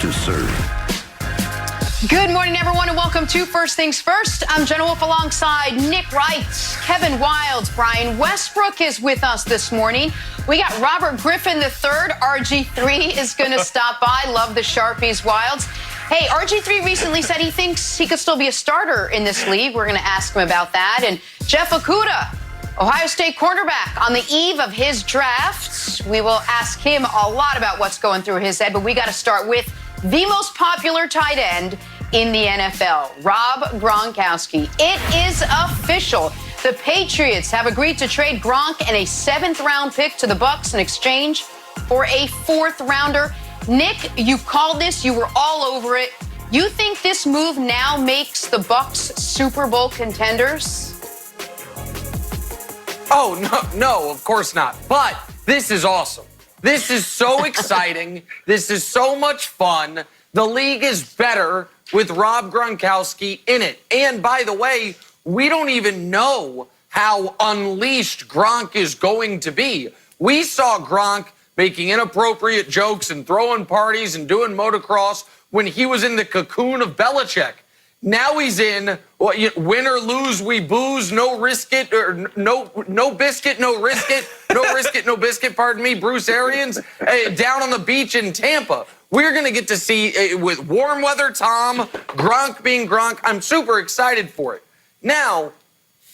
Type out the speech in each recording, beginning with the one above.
to serve. Good morning, everyone, and welcome to First Things First. I'm Jenna Wolf alongside Nick Wright, Kevin Wilds, Brian Westbrook is with us this morning. We got Robert Griffin III. RG3 is going to stop by. Love the Sharpies, Wilds. Hey, RG3 recently said he thinks he could still be a starter in this league. We're going to ask him about that. And Jeff Okudah, Ohio State cornerback, on the eve of his draft. We will ask him a lot about what's going through his head, but we got to start with the most popular tight end in the NFL, Rob Gronkowski. It is official. The Patriots have agreed to trade Gronk and a 7th-round pick to the Bucs in exchange for a 4th-rounder. Nick, you called this. You were all over it. You think this move now makes the Bucs Super Bowl contenders? Oh, no, of course not. But this is awesome. This is so exciting. This is so much fun. The league is better with Rob Gronkowski in it. And by the way, we don't even know how unleashed Gronk is going to be. We saw Gronk making inappropriate jokes and throwing parties and doing motocross when he was in the cocoon of Belichick. Now he's in win or lose, we booze, no risk it, or no biscuit, no risk it, no risk it, no biscuit, pardon me, Bruce Arians, down on the beach in Tampa. We're going to get to see, with warm weather Tom, Gronk being Gronk. I'm super excited for it. Now,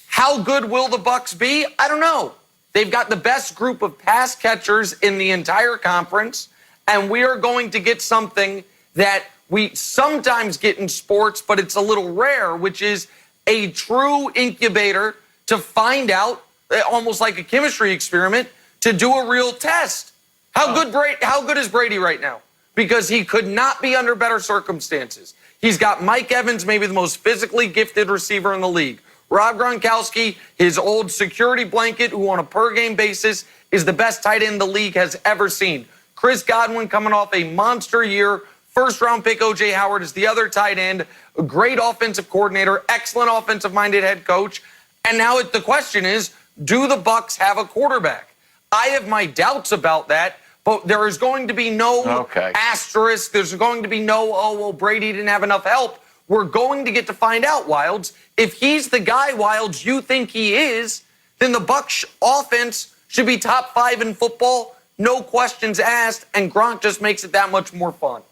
how good will the Bucs be? I don't know. They've got the best group of pass catchers in the entire conference, and we are going to get something that we sometimes get in sports, but it's a little rare, which is a true incubator to find out, almost like a chemistry experiment, to do a real test. How good is Brady right now? Because he could not be under better circumstances. He's got Mike Evans, maybe the most physically gifted receiver in the league. Rob Gronkowski, his old security blanket, who on a per-game basis is the best tight end the league has ever seen. Chris Godwin coming off a monster year. First-round pick O.J. Howard is the other tight end. A great offensive coordinator, excellent offensive-minded head coach. And now the question is, do the Bucs have a quarterback? I have my doubts about that, but there is going to be no asterisk. There's going to be no, Brady didn't have enough help. We're going to get to find out, Wilds. If he's the guy, Wilds, you think he is, then the Bucs offense should be top 5 in football, no questions asked, and Gronk just makes it that much more fun.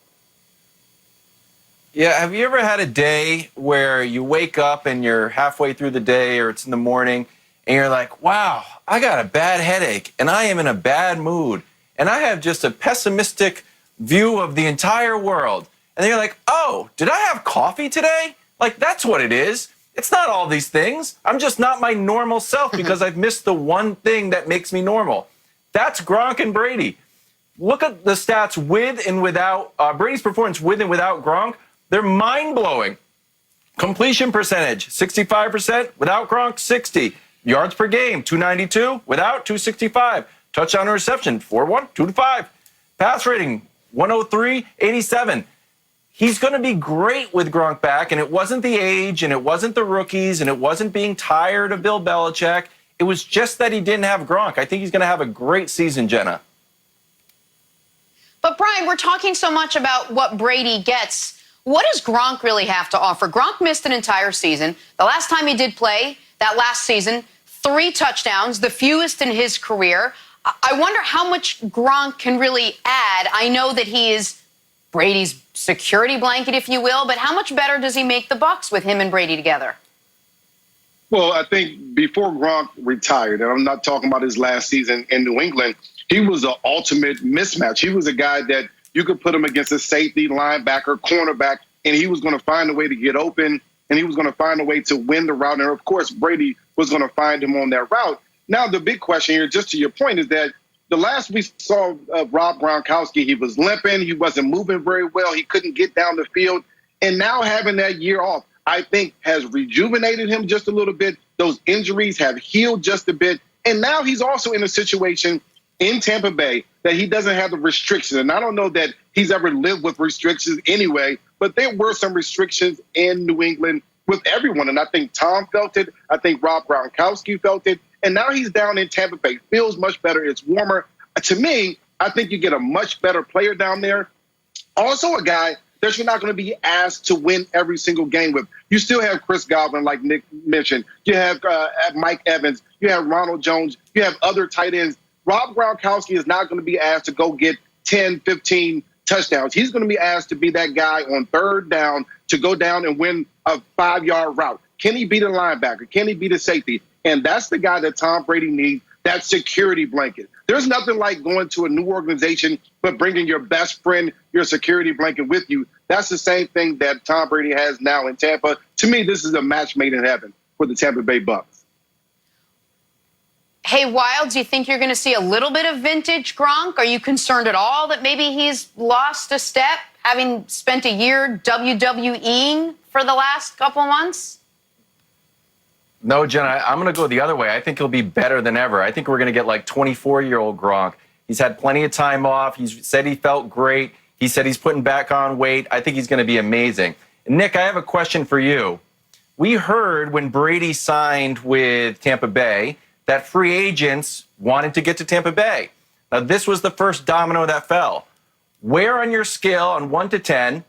Yeah, have you ever had a day where you wake up and you're halfway through the day or it's in the morning and you're like, wow, I got a bad headache and I am in a bad mood and I have just a pessimistic view of the entire world. And then you're like, oh, did I have coffee today? Like, that's what it is. It's not all these things. I'm just not my normal self because I've missed the one thing that makes me normal. That's Gronk and Brady. Look at the stats with and without Brady's performance with and without Gronk. They're mind-blowing. Completion percentage, 65%. Without Gronk, 60. Yards per game, 292. Without, 265. Touchdown to reception, 4-1, 2-5. Pass rating, 103, 87. He's going to be great with Gronk back, and it wasn't the age, and it wasn't the rookies, and it wasn't being tired of Bill Belichick. It was just that he didn't have Gronk. I think he's going to have a great season, Jenna. But, Brian, we're talking so much about what Brady gets. What does Gronk really have to offer? Gronk missed an entire season. The last time he did play, that last season, 3 touchdowns, the fewest in his career. I wonder how much Gronk can really add. I know that he is Brady's security blanket, if you will, but how much better does he make the Bucs with him and Brady together? Well, I think before Gronk retired, and I'm not talking about his last season in New England, he was an ultimate mismatch. He was a guy that you could put him against a safety, linebacker, cornerback, and he was going to find a way to get open, and he was going to find a way to win the route. And, of course, Brady was going to find him on that route. Now, the big question here, just to your point, is that the last we saw of Rob Gronkowski, he was limping. He wasn't moving very well. He couldn't get down the field. And now having that year off, I think, has rejuvenated him just a little bit. Those injuries have healed just a bit. And now he's also in a situation in Tampa Bay that he doesn't have the restrictions. And I don't know that he's ever lived with restrictions anyway, but there were some restrictions in New England with everyone. And I think Tom felt it. I think Rob Gronkowski felt it. And now he's down in Tampa Bay. Feels much better. It's warmer. To me, I think you get a much better player down there. Also a guy that you're not going to be asked to win every single game with. You still have Chris Godwin, like Nick mentioned. You have Mike Evans. You have Ronald Jones. You have other tight ends. Rob Gronkowski is not going to be asked to go get 10, 15 touchdowns. He's going to be asked to be that guy on third down to go down and win a 5-yard route. Can he beat a linebacker? Can he beat a safety? And that's the guy that Tom Brady needs, that security blanket. There's nothing like going to a new organization but bringing your best friend, your security blanket with you. That's the same thing that Tom Brady has now in Tampa. To me, this is a match made in heaven for the Tampa Bay Bucks. Hey, Wild, do you think you're going to see a little bit of vintage Gronk? Are you concerned at all that maybe he's lost a step, having spent a year WWEing for the last couple of months? No, Jen, I'm going to go the other way. I think he'll be better than ever. I think we're going to get like 24-year-old Gronk. He's had plenty of time off. He's said he felt great. He said he's putting back on weight. I think he's going to be amazing. And Nick, I have a question for you. We heard when Brady signed with Tampa Bay that free agents wanted to get to Tampa Bay. Now, this was the first domino that fell. Where on your scale on 1 to 10,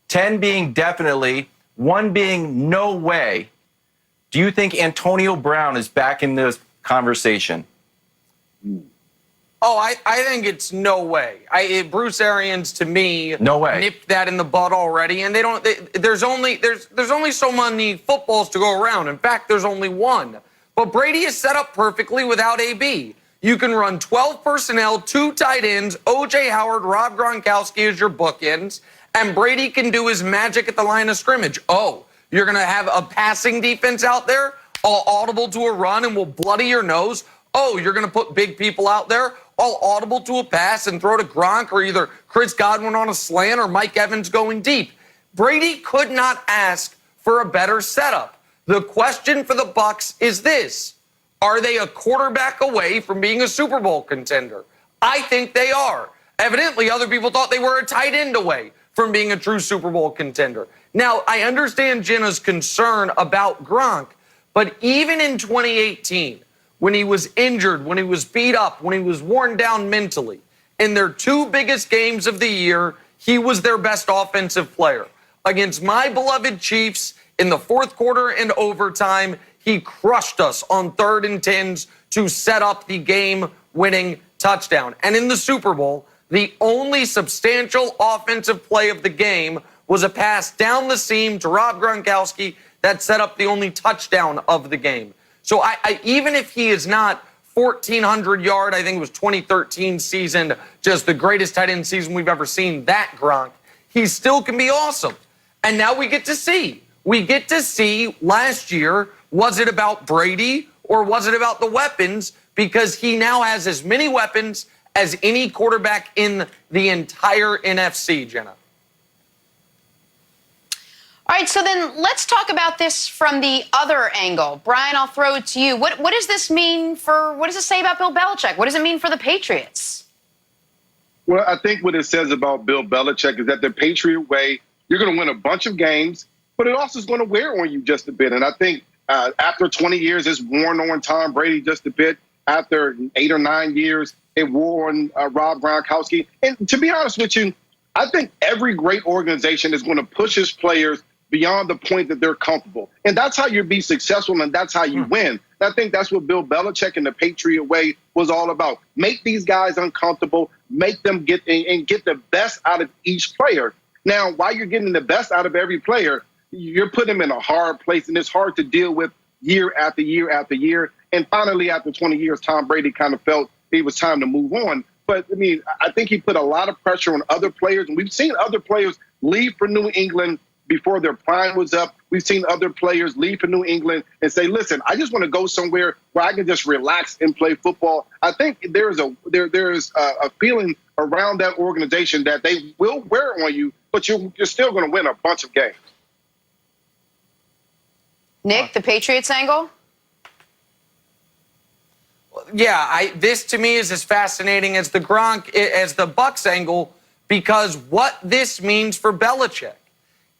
10 being definitely, 1 being no way, do you think Antonio Brown is back in this conversation? Oh, I think it's no way. Bruce Arians, to me, no way, nipped that in the bud already. And there's only so many footballs to go around. In fact, there's only one. But Brady is set up perfectly without AB. You can run 12 personnel, 2 tight ends, O.J. Howard, Rob Gronkowski as your bookends, and Brady can do his magic at the line of scrimmage. Oh, you're going to have a passing defense out there, all audible to a run and will bloody your nose. Oh, you're going to put big people out there, all audible to a pass and throw to Gronk or either Chris Godwin on a slant or Mike Evans going deep. Brady could not ask for a better setup. The question for the Bucs is this: are they a quarterback away from being a Super Bowl contender? I think they are. Evidently, other people thought they were a tight end away from being a true Super Bowl contender. Now, I understand Jenna's concern about Gronk, but even in 2018, when he was injured, when he was beat up, when he was worn down mentally, in their 2 biggest games of the year, he was their best offensive player. Against my beloved Chiefs, in the 4th quarter and overtime, he crushed us on 3rd and 10s to set up the game-winning touchdown. And in the Super Bowl, the only substantial offensive play of the game was a pass down the seam to Rob Gronkowski that set up the only touchdown of the game. So even if he is not 1,400-yard, I think it was 2013 season, just the greatest tight end season we've ever seen, that Gronk, he still can be awesome. And now we get to see. We get to see last year, was it about Brady or was it about the weapons? Because he now has as many weapons as any quarterback in the entire NFC, Jenna. All right, so then let's talk about this from the other angle. Brian, I'll throw it to you. What does this mean what does it say about Bill Belichick? What does it mean for the Patriots? Well, I think what it says about Bill Belichick is that the Patriot way, you're going to win a bunch of games, but it also is going to wear on you just a bit. And I think after 20 years, it's worn on Tom Brady just a bit. After 8 or 9 years, it wore on Rob Gronkowski. And to be honest with you, I think every great organization is going to push its players beyond the point that they're comfortable. And that's how you be successful, and that's how you win. And I think that's what Bill Belichick and the Patriot way was all about. Make these guys uncomfortable, make them get the best out of each player. Now, while you're getting the best out of every player, you're putting them in a hard place, and it's hard to deal with year after year after year. And finally, after 20 years, Tom Brady kind of felt it was time to move on. But, I mean, I think he put a lot of pressure on other players, and we've seen other players leave for New England before their prime was up. We've seen other players leave for New England and say, listen, I just want to go somewhere where I can just relax and play football. I think there's a feeling around that organization that they will wear on you, but you're still going to win a bunch of games. Nick, the Patriots angle? Yeah, this to me is as fascinating as the Bucs angle, because what this means for Belichick.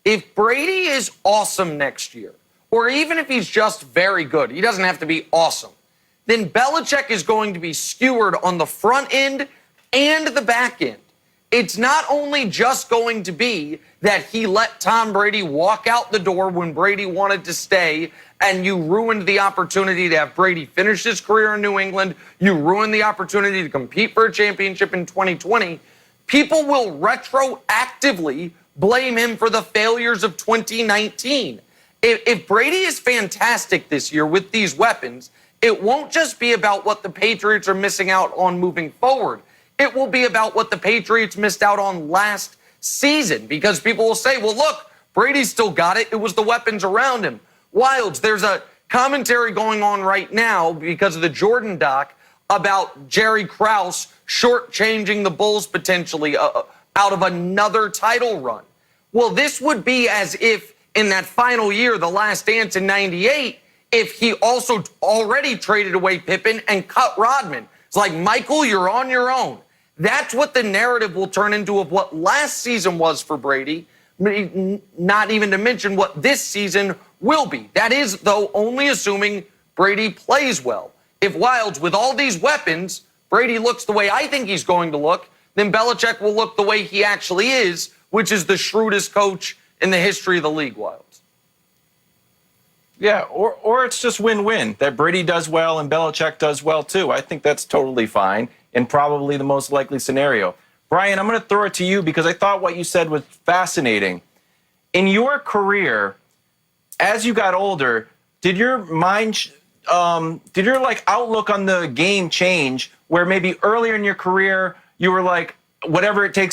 If Brady is awesome next year, or even if he's just very good, he doesn't have to be awesome, then Belichick is going to be skewered on the front end and the back end. it's not only just going to be that he let Tom Brady walk out the door when Brady wanted to stay, and you ruined the opportunity to have Brady finish his career in New England. You ruined the opportunity to compete for a championship in 2020. People will retroactively blame him for the failures of 2019. If Brady is fantastic this year with these weapons, it won't just be about what the Patriots are missing out on moving forward. It will be about what the Patriots missed out on last season, because people will say, well, look, Brady still got it. It was the weapons around him. Wilds, there's a commentary going on right now because of the Jordan doc about Jerry Krause shortchanging the Bulls potentially out of another title run. Well, this would be as if in that final year, the last dance in 98, if he also already traded away Pippen and cut Rodman. It's like, Michael, you're on your own. That's what the narrative will turn into of what last season was for Brady, not even to mention what this season will be. That is, though, only assuming Brady plays well. If Wilds, with all these weapons, Brady looks the way I think he's going to look, then Belichick will look the way he actually is, which is the shrewdest coach in the history of the league, Wilds. Yeah, or it's just win-win, that Brady does well and Belichick does well too. I think that's totally fine and probably the most likely scenario. Brian, I'm going to throw it to you because I thought what you said was fascinating. In your career, as you got older, did your mind, did your outlook on the game change where maybe earlier in your career you were like, whatever it takes